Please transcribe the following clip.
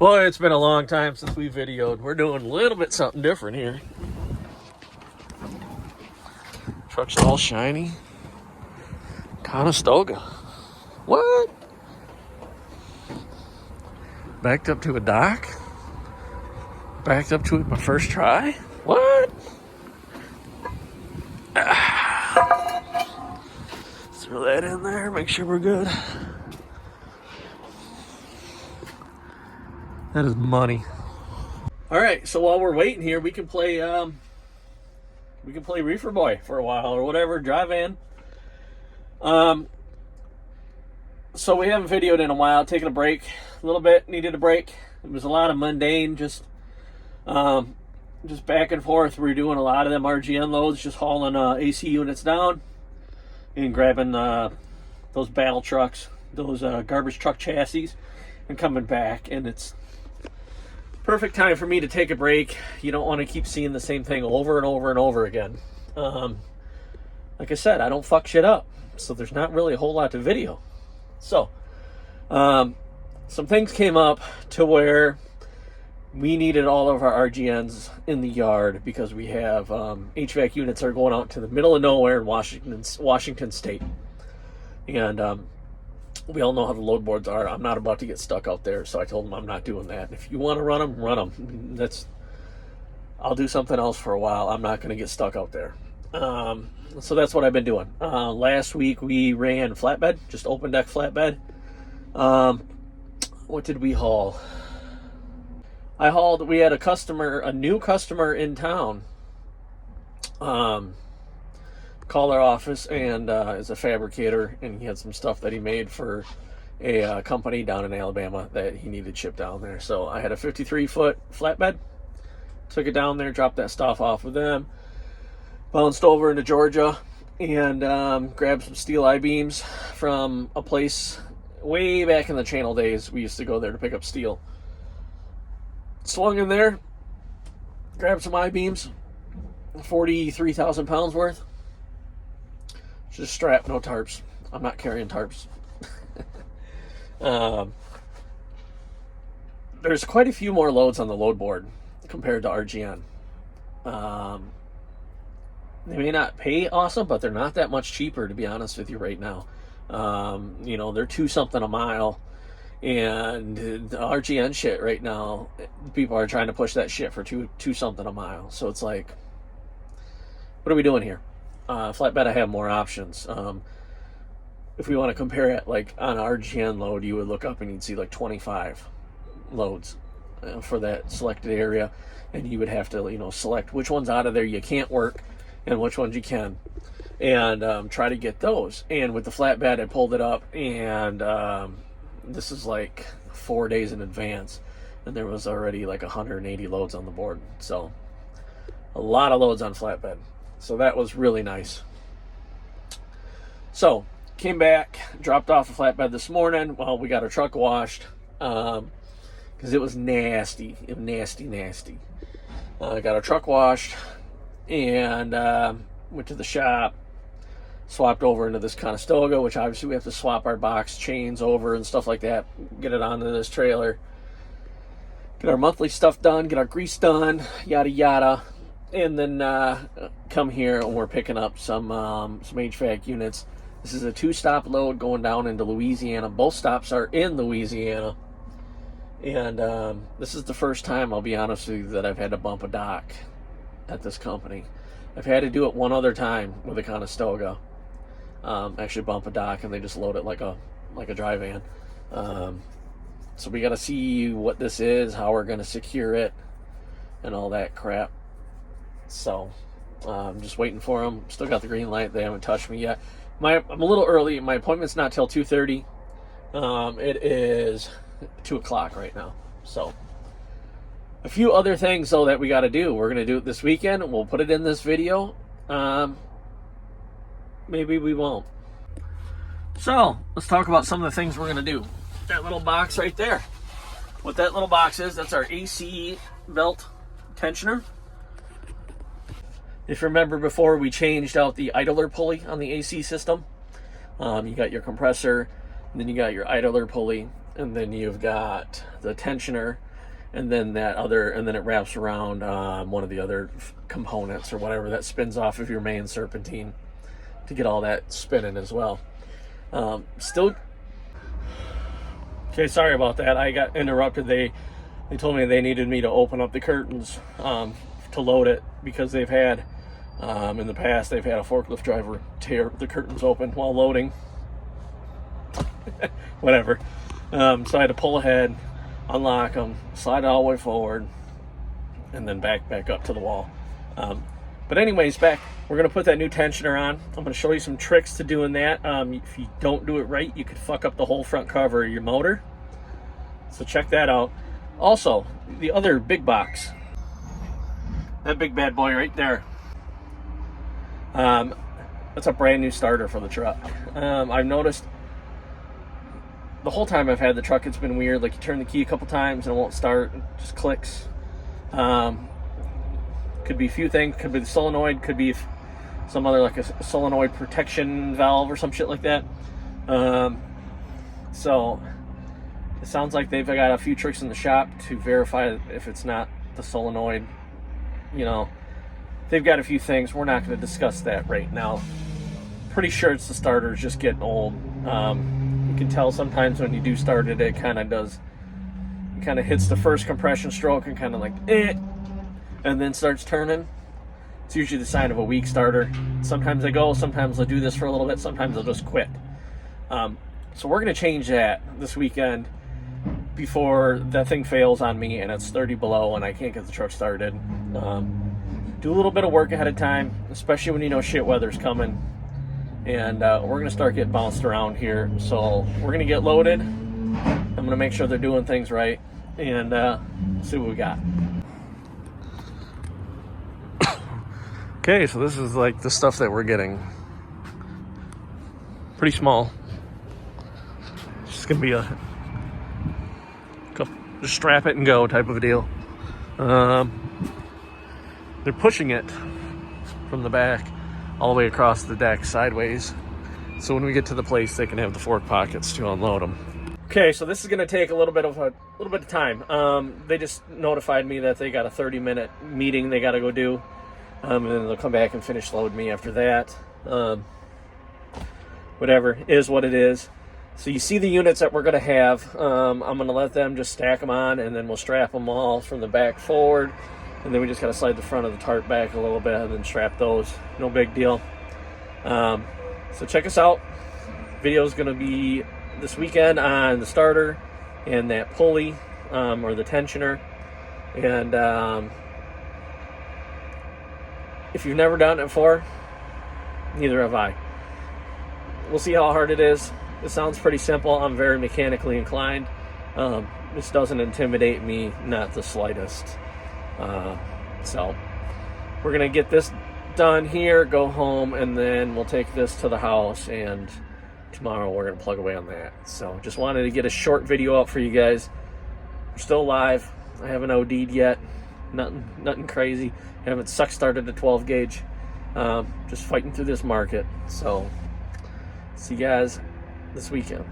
Boy, it's been a long time since we videoed. We're doing a little bit something different here. Truck's all shiny. Conestoga. What? Backed up to a dock? Backed up to it my first try? What? Throw that in there, make sure we're good. That is money. All right, so while we're waiting here, we can play Reefer Boy for a while or whatever, drive in. So we haven't videoed in a while, taking a break a little bit, needed a break. It was a lot of mundane, just back and forth. We were doing a lot of them RGN loads, just hauling AC units down and grabbing those battle trucks, those garbage truck chassis, and coming back. And it's perfect time for me to take a break. You don't want to keep seeing the same thing over and over and over again. Like I said, I don't fuck shit up, so there's not really a whole lot to video. So some things came up to where we needed all of our RGNs in the yard because we have HVAC units that are going out to the middle of nowhere in Washington State. And we all know how the load boards are. I'm not about to get stuck out there, so I told them I'm not doing that. If you want to run them, run them. I'll do something else for a while. I'm not going to get stuck out there. So that's what I've been doing. Last week we ran flatbed, just open deck flatbed. What did we haul? We had a new customer in town. Call our office and is a fabricator, and he had some stuff that he made for a company down in Alabama that he needed shipped down there. So I had a 53-foot flatbed, took it down there, dropped that stuff off with them, bounced over into Georgia, and grabbed some steel I-beams from a place way back in the Channel days. We used to go there to pick up steel. Swung in there, grabbed some I-beams, 43,000 pounds worth. Just strap, no tarps. I'm not carrying tarps. There's quite a few more loads on the load board compared to RGN. They may not pay awesome, but they're not that much cheaper, to be honest with you, right now. They're $2 something a mile. And the RGN shit right now, people are trying to push that shit for $2 something a mile. So it's like, what are we doing here? Flatbed, I have more options. If we want to compare it, like on an RGN load, you would look up and you'd see like 25 loads for that selected area, and you would have to, select which ones out of there you can't work and which ones you can, and try to get those. And with the flatbed, I pulled it up, and this is like 4 days in advance, and there was already like 180 loads on the board. So a lot of loads on flatbed. So that was really nice. So came back, dropped off a flatbed this morning. Well, we got our truck washed because it was nasty. It was nasty. Got our truck washed and went to the shop, swapped over into this Conestoga, which obviously we have to swap our box chains over and stuff like that, get it onto this trailer, get our monthly stuff done, get our grease done, yada yada. And then come here, and we're picking up some HVAC units. This is a 2-stop load going down into Louisiana. Both stops are in Louisiana. And this is the first time, I'll be honest with you, that I've had to bump a dock at this company. I've had to do it one other time with a Conestoga. Actually bump a dock, and they just load it like a dry van. So we got to see what this is, how we're going to secure it, and all that crap. So I'm just waiting for them. Still got the green light. They haven't touched me yet. I'm a little early. My appointment's not till 2:30. It is 2 o'clock right now. So a few other things though that we got to do. We're gonna do it this weekend. We'll put it in this video. Maybe we won't. So let's talk about some of the things we're gonna do. That little box right there. What that little box is, that's our AC belt tensioner. If you remember before, we changed out the idler pulley on the AC system. You got your compressor, and then you got your idler pulley, and then you've got the tensioner. and then it wraps around one of the other components or whatever that spins off of your main serpentine to get all that spinning as well. Still, okay, sorry about that. I got interrupted. They told me they needed me to open up the curtains to load it, because they've had in the past they've had a forklift driver tear the curtains open while loading. Whatever. So I had to pull ahead, unlock them, slide it all the way forward, and then back up to the wall. But anyways, we're going to put that new tensioner on. I'm going to show you some tricks to doing that. If you don't do it right, you could fuck up the whole front cover of your motor. So check that out. Also, the other big box, that big bad boy right there, that's a brand new starter for the truck. I've noticed the whole time I've had the truck, it's been weird. Like, you turn the key a couple times and it won't start, it just clicks. Could be a few things. Could be the solenoid, could be some other, like a solenoid protection valve or some shit like that. So it sounds like they've got a few tricks in the shop to verify if it's not the solenoid. You know, they've got a few things. We're not going to discuss that right now. Pretty sure it's the starter is just getting old. You can tell sometimes when you do start it, it kind of hits the first compression stroke and kind of like and then starts turning. It's usually the sign of a weak starter. Sometimes they go, sometimes they'll do this for a little bit, sometimes they'll just quit. So we're going to change that this weekend before that thing fails on me and it's 30 below and I can't get the truck started. Do a little bit of work ahead of time, especially when you know shit weather's coming. And we're going to start getting bounced around here. So we're going to get loaded. I'm going to make sure they're doing things right and see what we got. Okay, so this is like the stuff that we're getting. Pretty small. It's just going to be a just strap it and go type of a deal. They're pushing it from the back all the way across the deck sideways, so when we get to the place they can have the fork pockets to unload them. Okay, so this is going to take a little bit of time. They just notified me that they got a 30-minute meeting they got to go do, and then they'll come back and finish load me after that. Whatever is what it is. So you see the units that we're going to have. I'm going to let them just stack them on, and then we'll strap them all from the back forward. And then we just got to slide the front of the tarp back a little bit and then strap those. No big deal. So check us out. Video is going to be this weekend on the starter and that pulley or the tensioner. And if you've never done it before, neither have I. We'll see how hard it is. It sounds pretty simple. I'm very mechanically inclined. This doesn't intimidate me, not the slightest. So we're gonna get this done here, go home, and then we'll take this to the house, and tomorrow we're gonna plug away on that. So just wanted to get a short video up for you guys. We're still alive. I haven't OD'd yet. Nothing crazy. I haven't started a 12 gauge. Just fighting through this market. So see you guys this weekend.